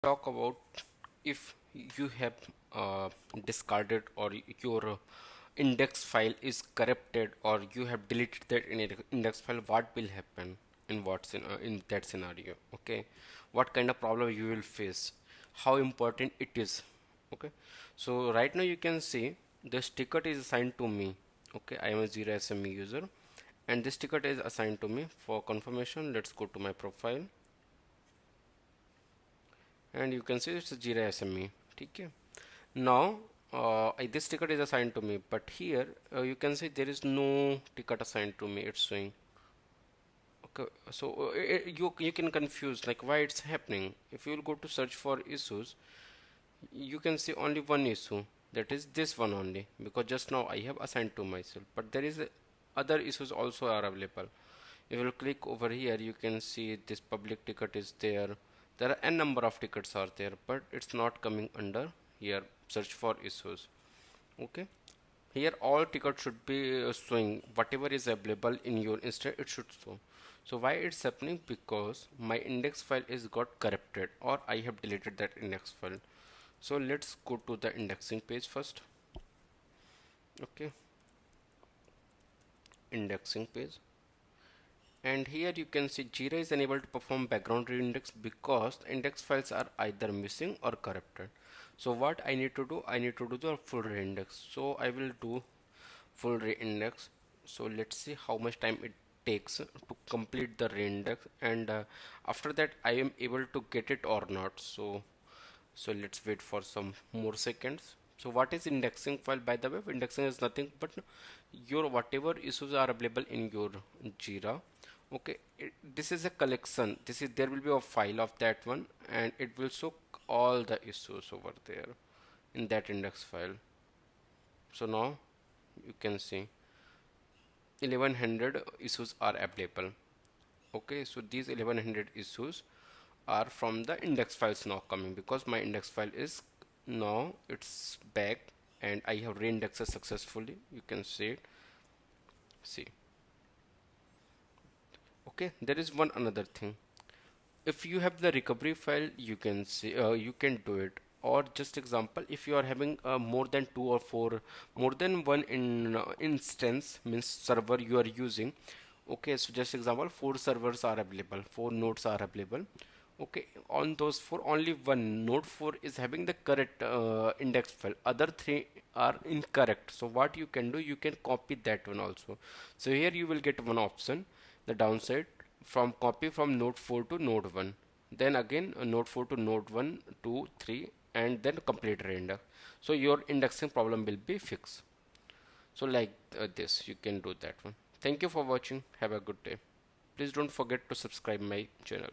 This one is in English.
talk about if you have discarded or your index file is corrupted or you have deleted that index file, what will happen in that scenario. Okay, what kind of problem you will face, how important it is. Okay, so right now you can see this ticket is assigned to me. Okay, I am a Jira SME user and this ticket is assigned to me. For confirmation, let's go to my profile and you can see it's a Jira SME. Okay, now this ticket is assigned to me, but here you can see there is no ticket assigned to me, it's showing. Okay, so you can confuse like why it's happening. If you will go to search for issues, you can see only one issue, that is this one only, because just now I have assigned to myself, but there is other issues also are available. If you will click over here, you can see this public ticket is there. There are n number of tickets are there, but it's not coming under here search for issues. Okay, here all tickets should be showing whatever is available in your instance, it should show. So why it's happening? Because my index file is got corrupted or I have deleted that index file. So let's go to the indexing page first. Okay, indexing page, and here you can see Jira is unable to perform background reindex because the index files are either missing or corrupted. So what I need to do, I need to do the full reindex. So I will do full reindex. So let's see how much time it takes to complete the reindex, and after that I am able to get it or not. So let's wait for some more seconds. So what is indexing file? By the way, indexing is nothing but your whatever issues are available in your Jira. Okay, this is a collection. This is, there will be a file of that one and it will show all the issues over there in that index file. So now you can see 1100 issues are available. Okay, so these 1100 issues are from the index files now coming, because my index file is now it's back and I have reindexed successfully. You can see it. See. Okay, there is one another thing. If you have the recovery file, you can see you can do it. Or just example, if you are having more than 2 or 4, more than one instance, means server you are using. Okay, so just example, 4 servers are available, 4 nodes are available. Okay, on those 4, only one node 4 is having the correct index file, other 3 are incorrect. So what you can do, you can copy that one also. So here you will get one option, the downside, from copy from node 4 to node 1, then again node 4 to node 1, 2, 3, and then complete reindex. So your indexing problem will be fixed. So like this you can do that one. Thank you for watching. Have a good day. Please don't forget to subscribe my channel.